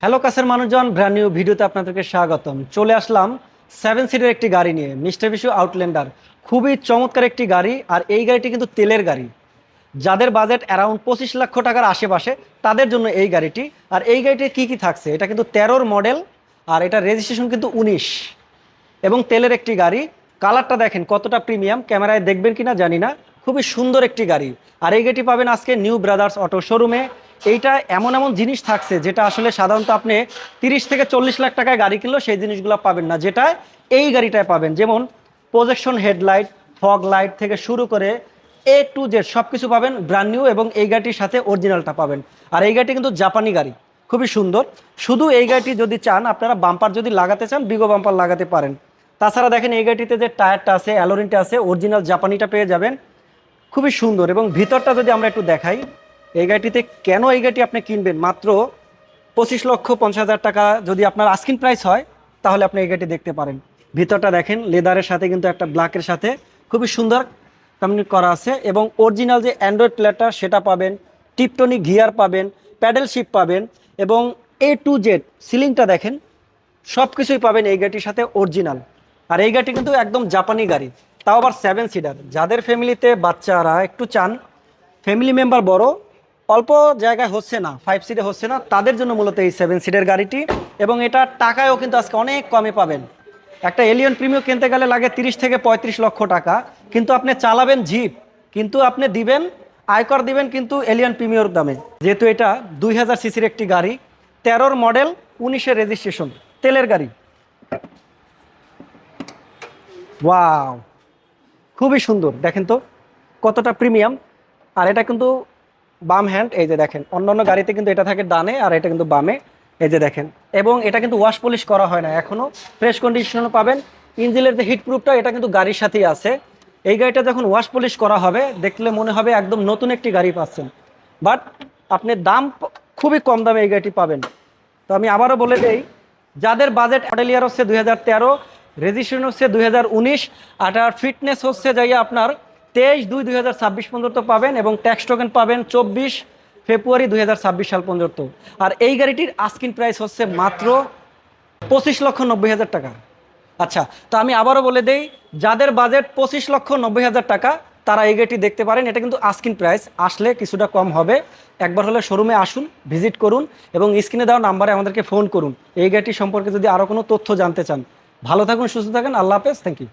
Hello কাছের মানুষজন, brand new ভিডিওতে আপনাদেরকে স্বাগতম। চলে আসলাম 7 সিটের একটি গাড়ি নিয়ে, মিস্টার বিশু আউটল্যান্ডার। খুবই চমৎকার একটি গাড়ি, আর এই গাড়িটি কিন্তু তেলের গাড়ি। যাদের বাজেট অ্যারাউন্ড 25 লক্ষ টাকার আশেপাশে তাদের জন্য এই গাড়িটি। আর এই গাড়িটির কী কী থাকছে, এটা কিন্তু 13-র মডেল, আর এটা রেজিস্ট্রেশন কিন্তু 19, এবং তেলের একটি গাড়ি। কালারটা দেখেন কতটা প্রিমিয়াম, ক্যামেরায় দেখবেন কিনা জানি না, খুবই সুন্দর একটি গাড়ি। আর এই গাড়িটি পাবেন আজকে নিউ ব্রাদার্স অটো শোরুমে। এইটা এমন এমন জিনিস থাকছে যেটা আসলে সাধারণত আপনি 30 থেকে 40 লাখ টাকায় গাড়ি কিনলেও সেই জিনিসগুলো পাবেন না, যেটা এই গাড়িটায় পাবেন। যেমন প্রজেকশন হেডলাইট, ফগ লাইট থেকে শুরু করে A to Z সব কিছু পাবেন ব্র্যান্ড নিউ, এবং এই গাড়িটির সাথে অরিজিনালটা পাবেন। আর এই গাড়িটি কিন্তু জাপানি গাড়ি, খুবই সুন্দর। শুধু এই গাড়িটি যদি চান, আপনারা বাম্পার যদি লাগাতে চান, বিগো বাম্পার লাগাতে পারেন। তাছাড়া দেখেন এই গাড়িটিতে যে টায়ারটা আছে, অ্যালোরিনটা আছে, অরিজিনাল জাপানিটা পেয়ে যাবেন, খুবই সুন্দর। এবং ভিতরটা যদি আমরা একটু দেখাই, এই গাড়িটিতে কেন এই গাড়িটি আপনি কিনবেন মাত্র 25,50,000 টাকা যদি আপনার আস্কিং প্রাইস হয়, তাহলে আপনি এই গাড়িটি দেখতে পারেন। ভিতরটা দেখেন লেদারের সাথে কিন্তু একটা ব্ল্যাকের সাথে খুবই সুন্দর কমিউনিকেট করা আছে, এবং অরিজিনাল যে অ্যান্ড্রয়েড প্লেয়ারটা সেটা পাবেন, টিপটনিক গিয়ার পাবেন, প্যাডেল শিপ পাবেন, এবং A to Z সিলিংটা দেখেন, সব কিছুই পাবেন এই গাড়িটির সাথে অরিজিনাল। আর এই গাড়িটি কিন্তু একদম জাপানি গাড়ি, তাও আবার 7 সিটার। যাদের ফ্যামিলিতে বাচ্চারা একটু চান, ফ্যামিলি মেম্বার বড়, অল্প জায়গায় হচ্ছে না, 5 সিটে হচ্ছে না, তাদের জন্য মূলত এই 7 সিটের গাড়িটি। এবং এটা টাকায়ও কিন্তু আজকে অনেক কমে পাবেন। একটা এলিয়ন প্রিমিও কিনতে গেলে লাগে 30 থেকে 35 লক্ষ টাকা, কিন্তু আপনি চালাবেন জিপ, কিন্তু আপনি দিবেন আয়কর দিবেন কিন্তু এলিয়ন প্রিমিওর দামে। যেহেতু এটা 2000 সিসির একটি গাড়ি, 13-র মডেল, 19-এর রেজিস্ট্রেশন, তেলের গাড়ি। ওয়াও, খুবই সুন্দর, দেখেন তো কতটা প্রিমিয়াম। আর এটা কিন্তু বাম হ্যান্ড, এই যে দেখেন, অন্যান্য গাড়িতে কিন্তু এটা থাকে ডানে, আর এটা কিন্তু বামে, এই যে দেখেন। এবং এটা কিন্তু ওয়াশ পলিশ করা হয় না এখনও, ফ্রেশ কন্ডিশনও পাবেন। ইঞ্জিনের যে হিট প্রুফটা, এটা কিন্তু গাড়ির সাথেই আছে। এই গাড়িটা যখন ওয়াশ পলিশ করা হবে, দেখলে মনে হবে একদম নতুন একটি গাড়ি পাচ্ছেন। বাট আপনি দাম খুবই কম দামে এই গাড়িটি পাবেন। তো আমি আবারও বলে দেই, যাদের বাজেট, মডেল ইয়ার হচ্ছে 2013, রেজিস্ট্রেশন হচ্ছে 2019, আর ফিটনেস হচ্ছে যাইয়া আপনার 23/2/2026 পর্যন্ত পাবেন, এবং ট্যাক্স টোকেন পাবেন 24 ফেব্রুয়ারি 2026 সাল পর্যন্ত। আর এই গাড়িটির আস্কিং প্রাইস হচ্ছে মাত্র 25,90,000 টাকা। আচ্ছা, তো আমি আবারও বলে দেই, যাদের বাজেট 25,90,000 টাকা, তারা এই গাড়িটি দেখতে পারেন। এটা কিন্তু আস্কিং প্রাইস, আসলে কিছুটা কম হবে। একবার হলে শোরুমে আসুন, ভিজিট করুন, এবং স্ক্রিনে দেওয়া নাম্বারে আমাদেরকে ফোন করুন এই গাড়িটি সম্পর্কে যদি আরও কোনো তথ্য জানতে চান। ভালো থাকুন, সুস্থ থাকুন, আল্লাহ হাফেজ, থ্যাংক ইউ।